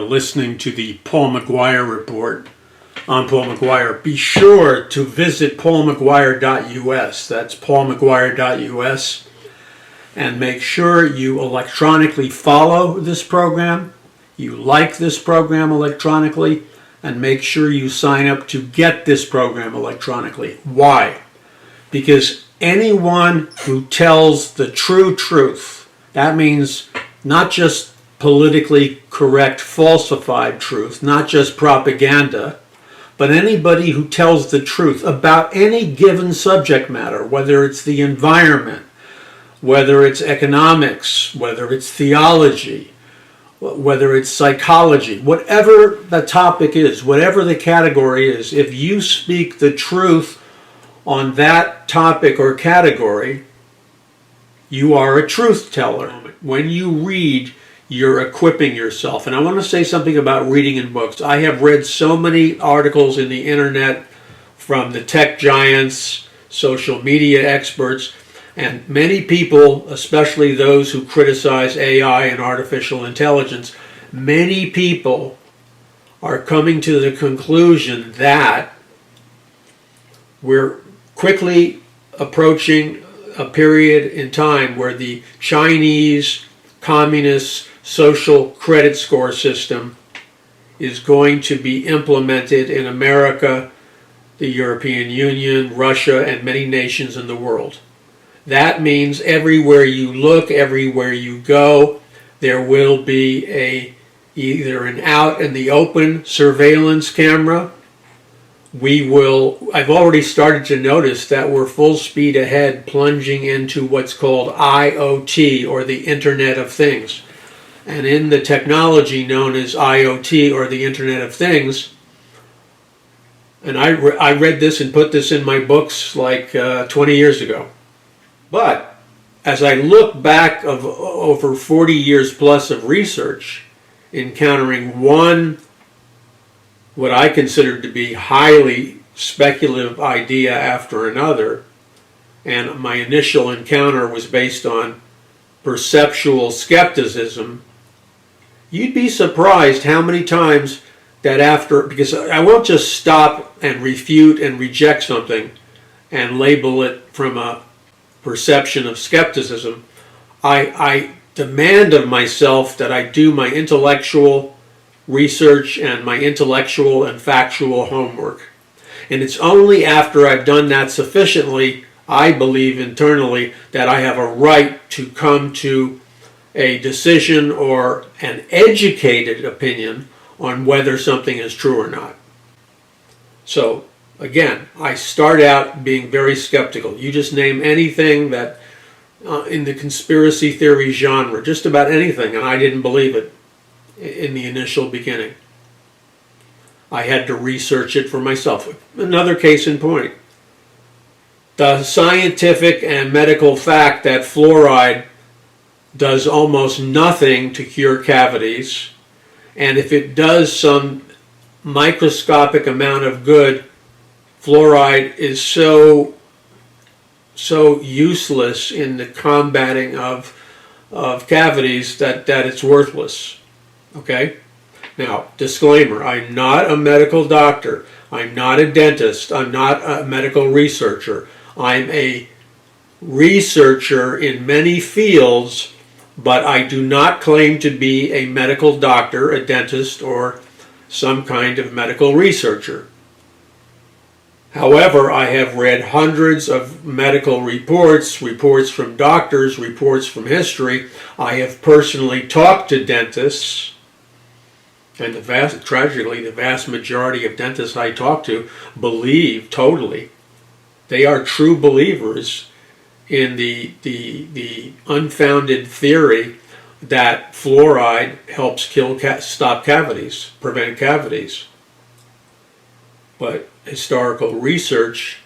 listening to the Paul McGUIRE Report. I'm Paul McGUIRE. Be sure to visit paulmcguire.us. That's paulmcguire.us. And make sure you electronically follow this program, you like this program electronically, and make sure you sign up to get this program electronically. Why? Because anyone who tells the true truth, that means not just politically correct, falsified truth, not just propaganda, but anybody who tells the truth about any given subject matter, whether it's the environment, whether it's economics, whether it's theology, whether it's psychology, whatever the topic is, whatever the category is, if you speak the truth on that topic or category, you are a truth teller. When you read, you're equipping yourself. And I want to say something about reading in books. I have read so many articles in the internet from the tech giants, social media experts, and many people, especially those who criticize AI and artificial intelligence, many people are coming to the conclusion that we're quickly approaching a period in time where the Chinese communist social credit score system is going to be implemented in America, the European Union, Russia, and many nations in the world. That means everywhere you look, everywhere you go, there will be either an out in the open surveillance camera. I've already started to notice that we're full speed ahead, plunging into what's called IoT, or the Internet of Things. And in the technology known as IoT, or the Internet of Things, and I read this and put this in my books like 20 years ago. But as I look back of over 40 years plus of research, encountering what I consider to be highly speculative idea after another, and my initial encounter was based on perceptual skepticism, you'd be surprised how many times that because I won't just stop and refute and reject something and label it from a perception of skepticism. I demand of myself that I do my intellectual research and my intellectual and factual homework. And it's only after I've done that sufficiently, I believe internally, that I have a right to come to a decision or an educated opinion on whether something is true or not. So again, I start out being very skeptical. You just name anything that in the conspiracy theory genre, just about anything, and I didn't believe it in the initial beginning. I had to research it for myself. Another case in point. The scientific and medical fact that fluoride does almost nothing to cure cavities, and if it does some microscopic amount of good, fluoride is so useless in the combating of cavities that it's worthless. Okay? Now, disclaimer, I'm not a medical doctor. I'm not a dentist. I'm not a medical researcher. I'm a researcher in many fields, but I do not claim to be a medical doctor, a dentist, or some kind of medical researcher. However, I have read hundreds of medical reports from doctors, reports from history. I have personally talked to dentists, and tragically, the vast majority of dentists I talk to believe totally. They are true believers in the unfounded theory that fluoride helps stop cavities, prevent cavities. But historical research,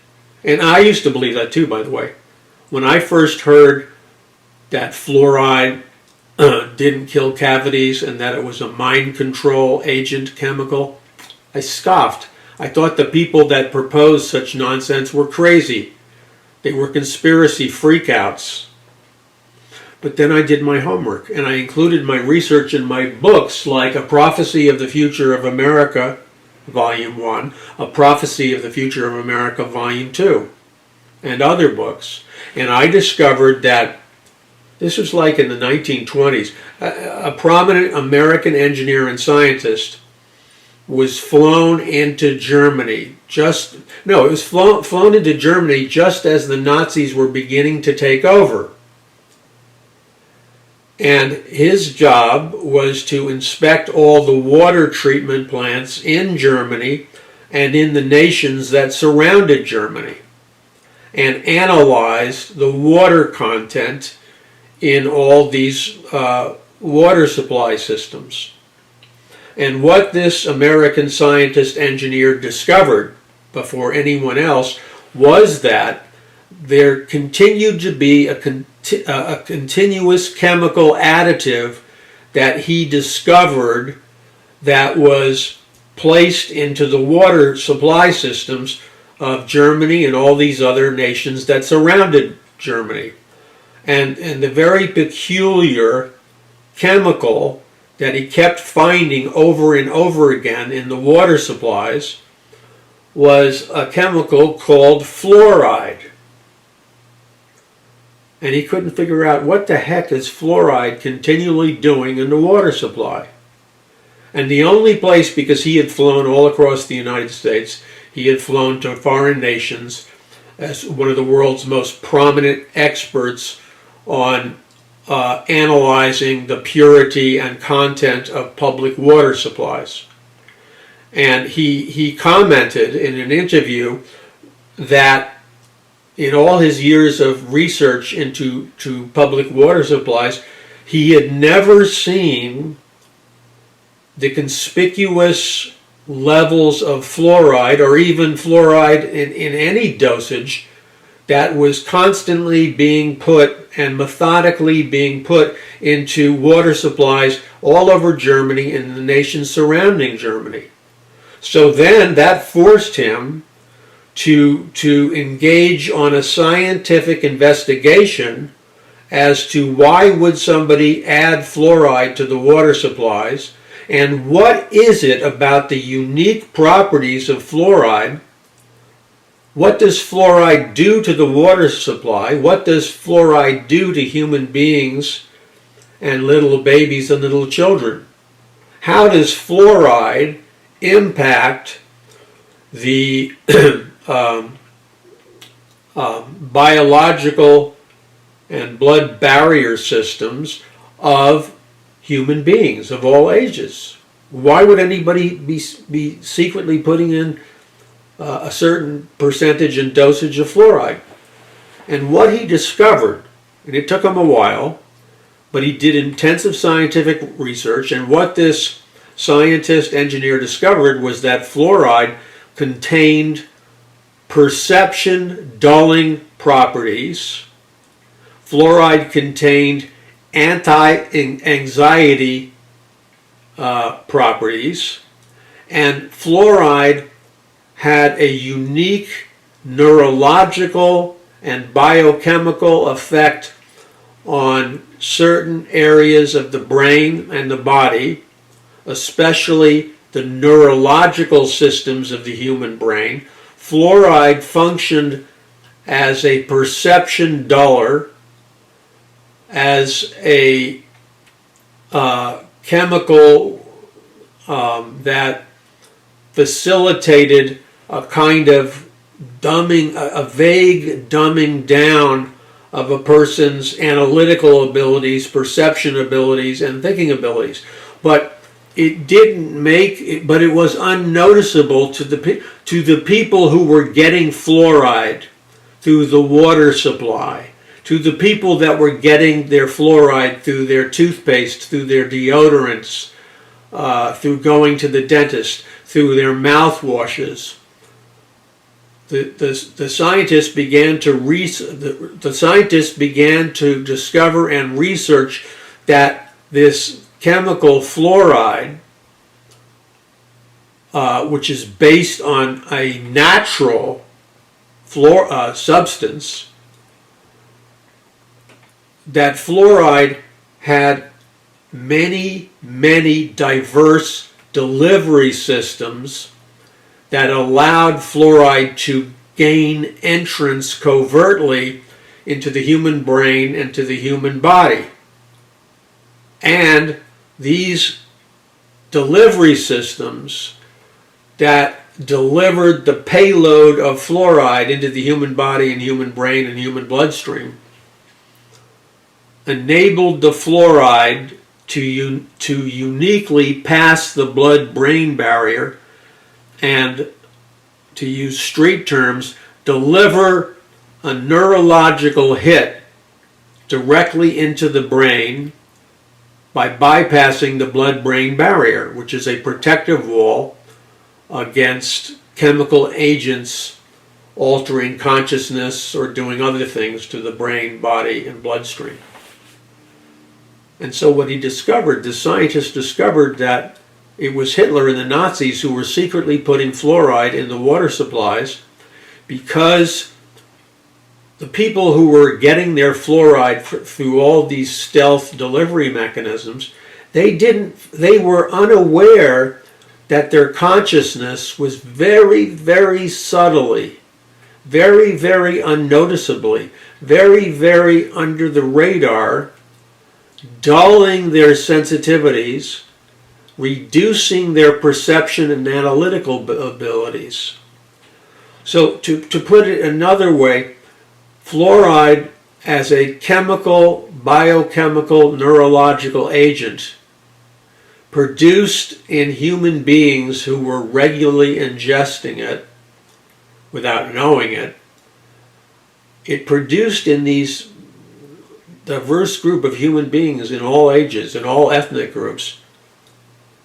and I used to believe that too, by the way. When I first heard that fluoride didn't kill cavities and that it was a mind control agent chemical, I scoffed. I thought the people that proposed such nonsense were crazy. They were conspiracy freakouts. But then I did my homework, and I included my research in my books, like A Prophecy of the Future of America, Volume 1, A Prophecy of the Future of America, Volume 2, and other books. And I discovered that this was like in the 1920s. A prominent American engineer and scientist was flown into Germany it was flown into Germany just as the Nazis were beginning to take over. And his job was to inspect all the water treatment plants in Germany and in the nations that surrounded Germany, and analyze the water content in all these water supply systems. And what this American scientist engineer discovered before anyone else was that there continued to be a continuous chemical additive that he discovered that was placed into the water supply systems of Germany and all these other nations that surrounded Germany. And the very peculiar chemical that he kept finding over and over again in the water supplies was a chemical called fluoride. And he couldn't figure out what the heck is fluoride continually doing in the water supply. And the only place, because he had flown all across the United States, he had flown to foreign nations as one of the world's most prominent experts on analyzing the purity and content of public water supplies. And he commented in an interview that in all his years of research into public water supplies, he had never seen the conspicuous levels of fluoride, or even fluoride in any dosage, that was constantly being put and methodically being put into water supplies all over Germany and the nations surrounding Germany. So then that forced him to engage on a scientific investigation as to why would somebody add fluoride to the water supplies, and what is it about the unique properties of fluoride. What does fluoride do to the water supply? What does fluoride do to human beings and little babies and little children? How does fluoride impact the biological and blood barrier systems of human beings of all ages? Why would anybody be secretly putting in a certain percentage and dosage of fluoride? And what he discovered, and it took him a while, but he did intensive scientific research, and what this scientist engineer discovered was that fluoride contained perception dulling properties. Fluoride contained anti-anxiety properties, and fluoride had a unique neurological and biochemical effect on certain areas of the brain and the body, especially the neurological systems of the human brain. Fluoride functioned as a perception duller, as a chemical that facilitated a kind of a vague dumbing down of a person's analytical abilities, perception abilities, and thinking abilities. But it was unnoticeable to the people who were getting fluoride through the water supply, to the people that were getting their fluoride through their toothpaste, through their deodorants, through going to the dentist, through their mouthwashes. The scientists began to discover and research that this chemical fluoride, which is based on a natural substance, that fluoride had many, many diverse delivery systems that allowed fluoride to gain entrance covertly into the human brain and to the human body. And these delivery systems that delivered the payload of fluoride into the human body and human brain and human bloodstream enabled the fluoride to uniquely pass the blood-brain barrier and, to use street terms, deliver a neurological hit directly into the brain by bypassing the blood-brain barrier, which is a protective wall against chemical agents altering consciousness or doing other things to the brain, body, and bloodstream. And so what he discovered, the scientists discovered that it was Hitler and the Nazis who were secretly putting fluoride in the water supplies because the people who were getting their fluoride through all these stealth delivery mechanisms, they were unaware that their consciousness was very, very subtly, very, very unnoticeably, very, very under the radar, dulling their sensitivities, reducing their perception and analytical abilities. So to put it another way, fluoride as a chemical, biochemical, neurological agent produced in human beings who were regularly ingesting it without knowing it, it produced in these diverse group of human beings in all ages, in all ethnic groups,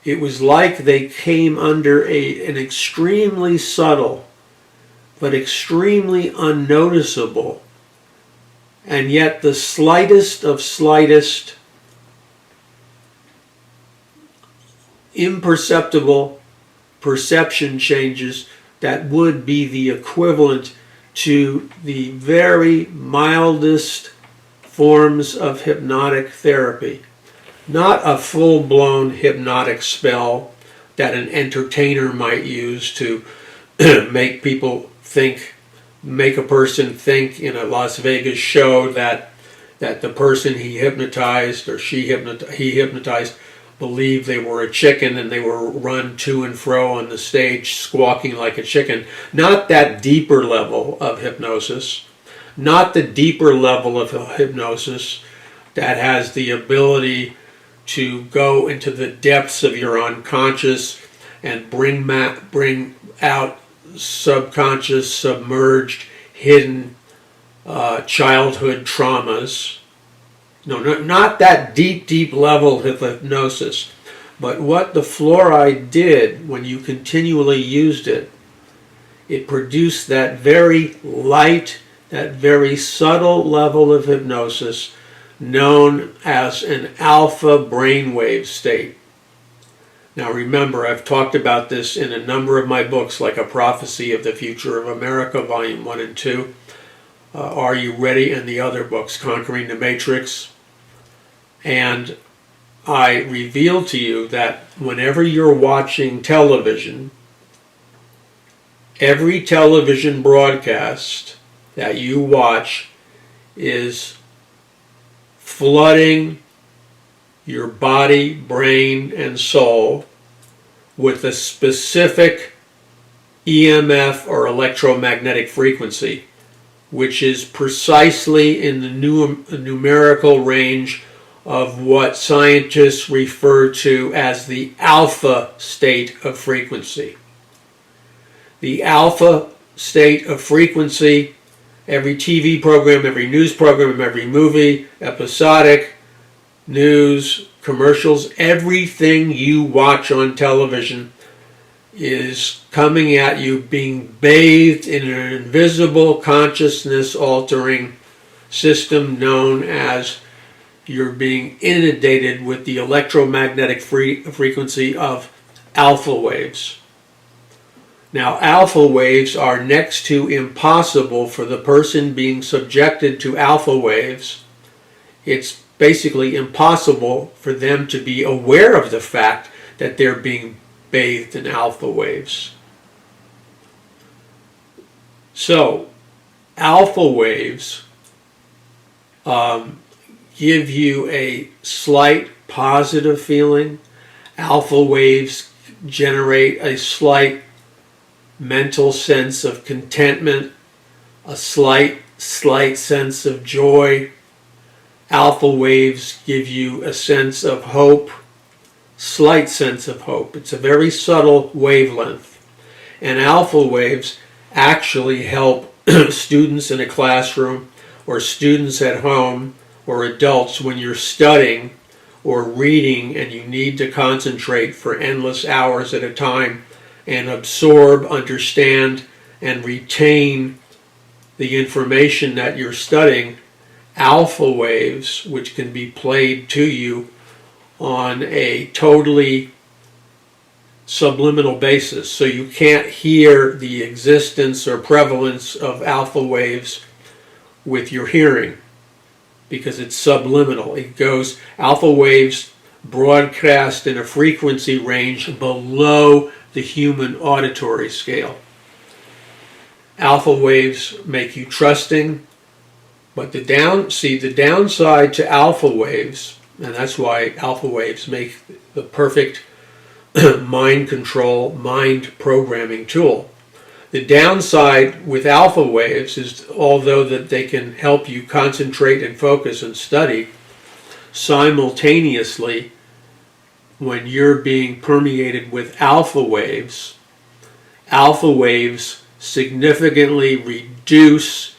it was like they came under an extremely subtle but extremely unnoticeable and yet the slightest of slightest imperceptible perception changes that would be the equivalent to the very mildest forms of hypnotic therapy. Not a full-blown hypnotic spell that an entertainer might use to make a person think in a Las Vegas show that the person he hypnotized or he hypnotized believed they were a chicken and they were run to and fro on the stage squawking like a chicken. Not that deeper level of hypnosis. Not the deeper level of hypnosis that has the ability to go into the depths of your unconscious and bring out subconscious, submerged, hidden childhood traumas. No, not that deep level of hypnosis. But what the fluoride did when you continually used it, it produced that very light, that very subtle level of hypnosis known as an alpha brainwave state. Now remember, I've talked about this in a number of my books, like A Prophecy of the Future of America, Volume 1 and 2, Are You Ready? And the other books, Conquering the Matrix. And I reveal to you that whenever you're watching television, every television broadcast that you watch is flooding your body, brain, and soul with a specific EMF or electromagnetic frequency, which is precisely in the numerical range of what scientists refer to as the alpha state of frequency. The alpha state of frequency, every TV program, every news program, every movie, episodic, news, commercials, everything you watch on television is coming at you being bathed in an invisible consciousness-altering system known as you're being inundated with the electromagnetic frequency of alpha waves. Now, alpha waves are next to impossible for the person being subjected to alpha waves it's basically impossible for them to be aware of the fact that they're being bathed in alpha waves. So, alpha waves give you a slight positive feeling. Alpha waves generate a slight mental sense of contentment, a slight sense of joy. Alpha waves give you a sense of hope, slight sense of hope. It's a very subtle wavelength. And alpha waves actually help students in a classroom or students at home or adults when you're studying or reading and you need to concentrate for endless hours at a time and absorb, understand, and retain the information that you're studying. Alpha waves, which can be played to you on a totally subliminal basis, so you can't hear the existence or prevalence of alpha waves with your hearing because it's subliminal. It goes, alpha waves broadcast in a frequency range below the human auditory scale. Alpha waves make you trusting, but the downside to alpha waves, and that's why alpha waves make the perfect mind control, mind programming tool. The downside with alpha waves is, although that they can help you concentrate and focus and study, simultaneously, when you're being permeated with alpha waves significantly reduce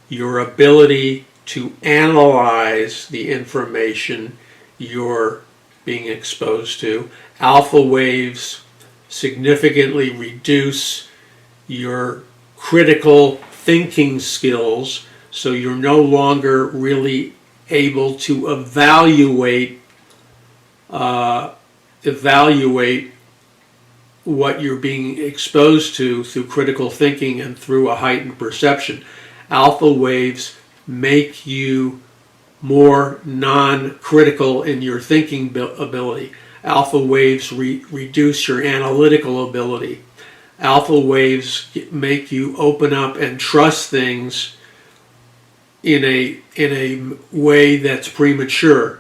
your ability to analyze the information you're being exposed to. Alpha waves significantly reduce your critical thinking skills, so you're no longer really able to evaluate what you're being exposed to through critical thinking and through a heightened perception. Alpha waves make you more non-critical in your thinking ability. Alpha waves reduce your analytical ability. Alpha waves make you open up and trust things in a way that's premature.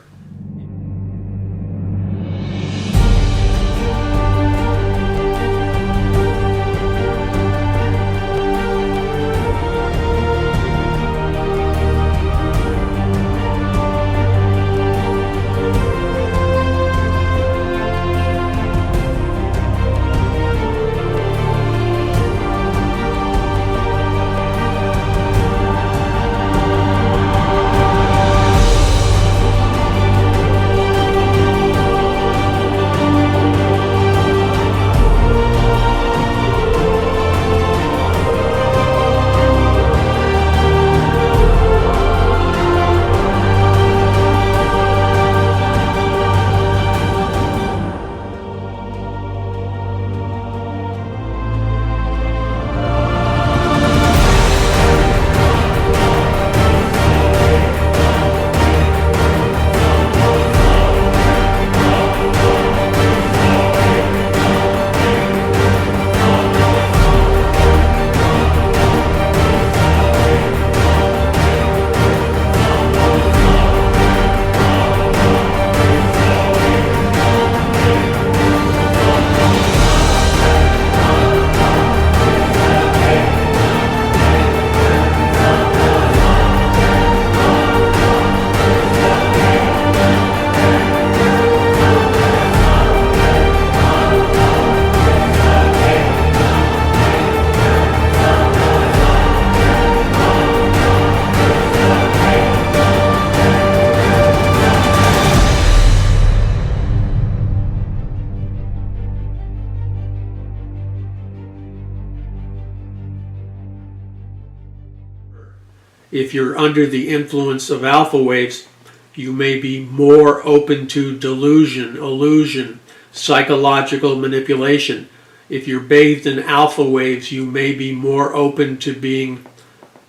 If you're under the influence of alpha waves, you may be more open to delusion, illusion, psychological manipulation. If you're bathed in alpha waves, you may be more open to being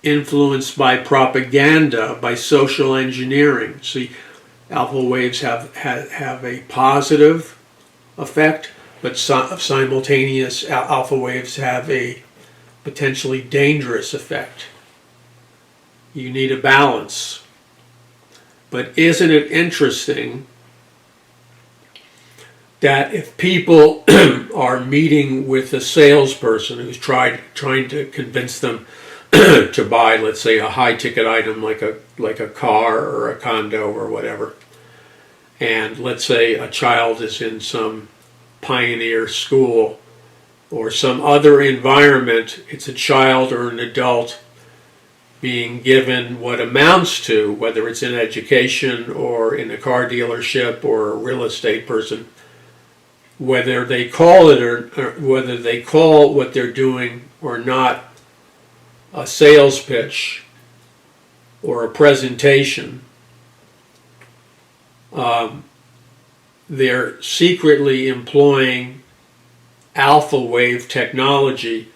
influenced by propaganda, by social engineering. See, alpha waves have a positive effect, but simultaneous alpha waves have a potentially dangerous effect. You need a balance. But isn't it interesting that if people are meeting with a salesperson who's trying to convince them to buy, let's say, a high-ticket item like a car or a condo or whatever, and let's say a child is in some pioneer school or some other environment, it's a child or an adult being given what amounts to, whether it's in education or in a car dealership or a real estate person, whether they call it or whether they call what they're doing or not a sales pitch or a presentation, they're secretly employing alpha wave technology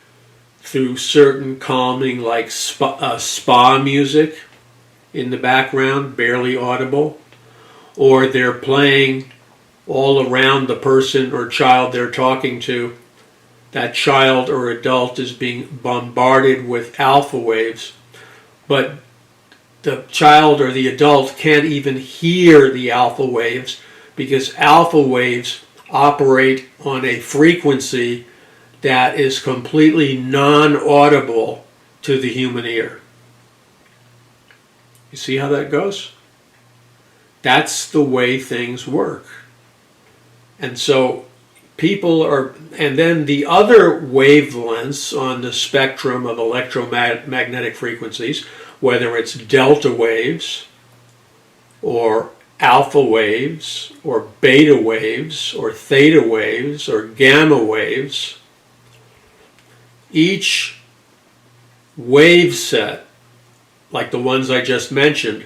through certain calming, like spa music in the background, barely audible, or they're playing all around the person or child they're talking to. That child or adult is being bombarded with alpha waves, but the child or the adult can't even hear the alpha waves because alpha waves operate on a frequency that is completely non-audible to the human ear. You see how that goes? That's the way things work. And so people are, and then the other wavelengths on the spectrum of electromagnetic frequencies, whether it's delta waves or alpha waves or beta waves or theta waves or gamma waves, each wave set, like the ones I just mentioned,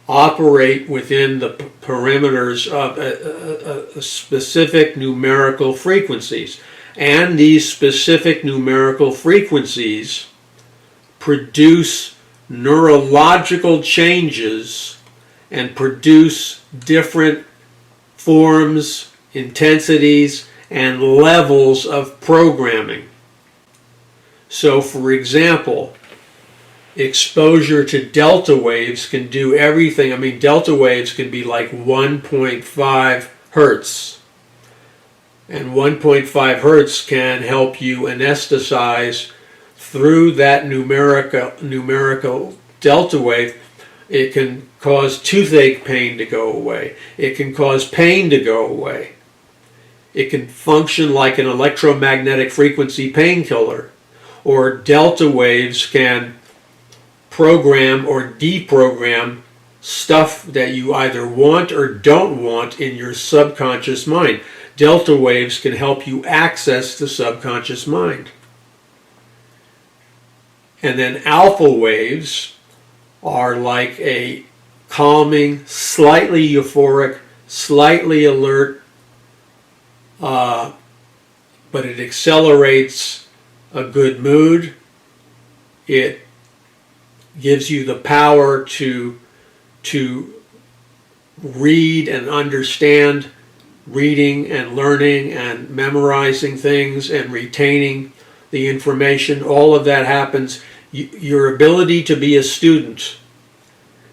operate within the perimeters of a specific numerical frequencies. And these specific numerical frequencies produce neurological changes and produce different forms, intensities, and levels of programming. So, for example, exposure to delta waves can do everything. I mean, delta waves can be like 1.5 hertz. And 1.5 hertz can help you anesthetize through that numerical delta wave. It can cause toothache pain to go away. It can cause pain to go away. It can function like an electromagnetic frequency painkiller. Or delta waves can program or deprogram stuff that you either want or don't want in your subconscious mind. Delta waves can help you access the subconscious mind. And then alpha waves are like a calming, slightly euphoric, slightly alert, but it accelerates a good mood. It gives you the power to read and understand, reading and learning and memorizing things and retaining the information. All of that happens. Your ability to be a student,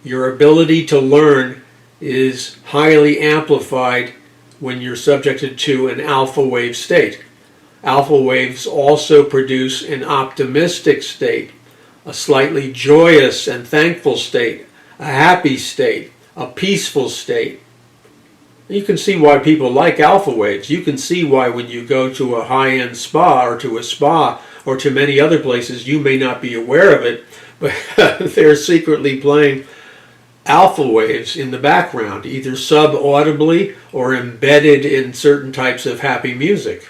your ability to learn is highly amplified when you're subjected to an alpha wave state. Alpha waves also produce an optimistic state, a slightly joyous and thankful state, a happy state, a peaceful state. You can see why people like alpha waves. You can see why when you go to a high-end spa or to a spa or to many other places, you may not be aware of it, but they're secretly playing alpha waves in the background, either sub-audibly or embedded in certain types of happy music.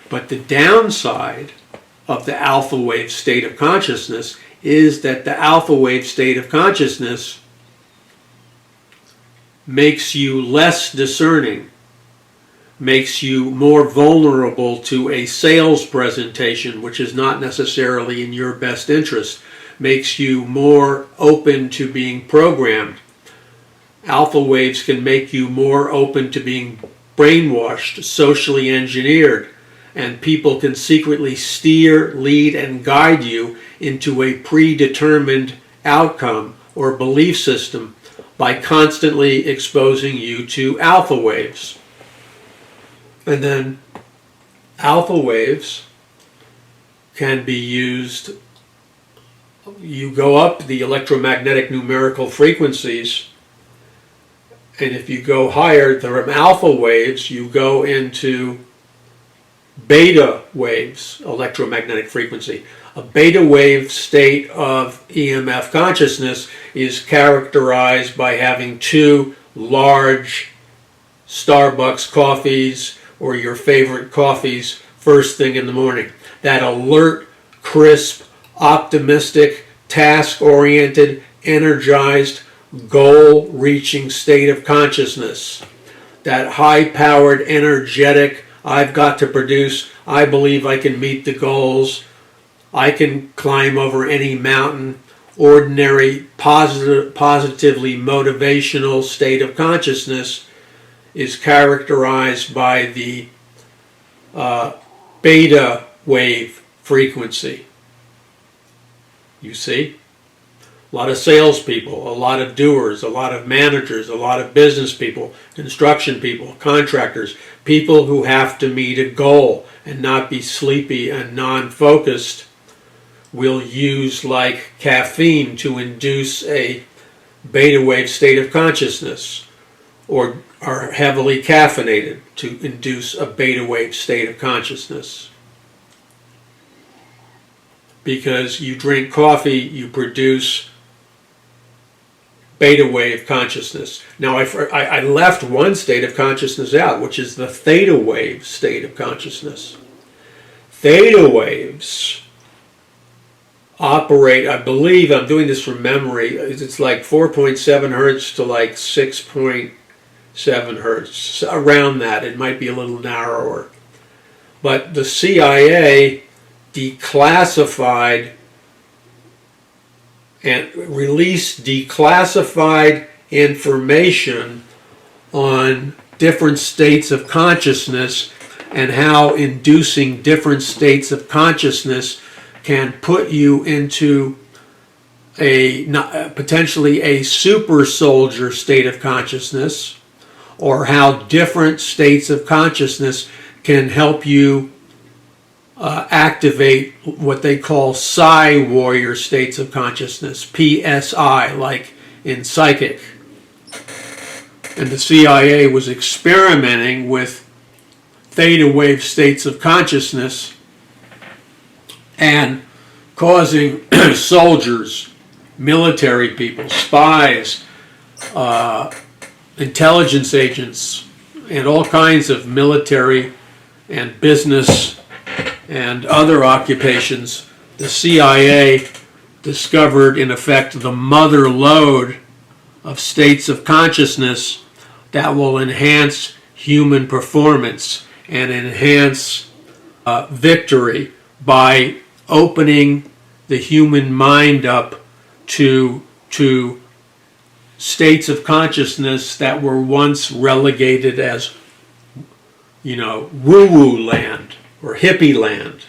But the downside of the alpha wave state of consciousness is that the alpha wave state of consciousness makes you less discerning, makes you more vulnerable to a sales presentation, which is not necessarily in your best interest, makes you more open to being programmed. Alpha waves can make you more open to being brainwashed, socially engineered, and people can secretly steer, lead, and guide you into a predetermined outcome or belief system by constantly exposing you to alpha waves. And then alpha waves can be used, you go up the electromagnetic numerical frequencies, and if you go higher from alpha waves, you go into beta waves, electromagnetic frequency. A beta wave state of EMF consciousness is characterized by having 2 large Starbucks coffees or your favorite coffees first thing in the morning. That alert, crisp, optimistic, task-oriented, energized, goal-reaching state of consciousness. That high-powered, energetic, I've got to produce, I believe I can meet the goals, I can climb over any mountain, ordinary, positively motivational state of consciousness is characterized by the beta wave frequency. You see? A lot of salespeople, a lot of doers, a lot of managers, a lot of business people, construction people, contractors, people who have to meet a goal and not be sleepy and non-focused will use like caffeine to induce a beta wave state of consciousness, or are heavily caffeinated to induce a beta wave state of consciousness. Because you drink coffee, you produce beta wave consciousness. Now I left one state of consciousness out, which is the theta wave state of consciousness. Theta waves operate, I believe, I'm doing this from memory, it's like 4.7 hertz to like 6.7 hertz, around that. It might be a little narrower. But the CIA declassified and released declassified information on different states of consciousness and how inducing different states of consciousness can put you into a potentially a super soldier state of consciousness, or how different states of consciousness can help you activate what they call psi warrior states of consciousness, PSI, like in psychic. And the CIA was experimenting with theta wave states of consciousness and causing soldiers, military people, spies, intelligence agents, and all kinds of military and business and other occupations. The CIA discovered, in effect, the mother lode of states of consciousness that will enhance human performance and enhance victory by opening the human mind up to states of consciousness that were once relegated as, you know, woo-woo land or hippie land.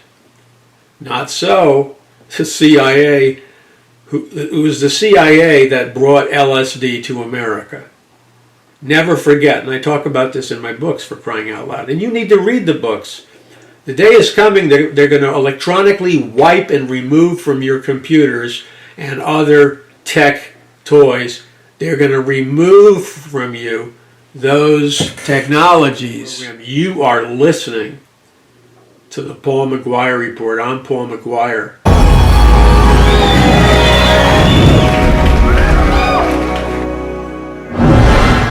Not so. The CIA, it was the CIA that brought LSD to America. Never forget, and I talk about this in my books, for crying out loud. And you need to read the books. The day is coming, they're going to electronically wipe and remove from your computers and other tech toys. They're going to remove from you those technologies. You are listening to the Paul McGuire Report. I'm Paul McGuire.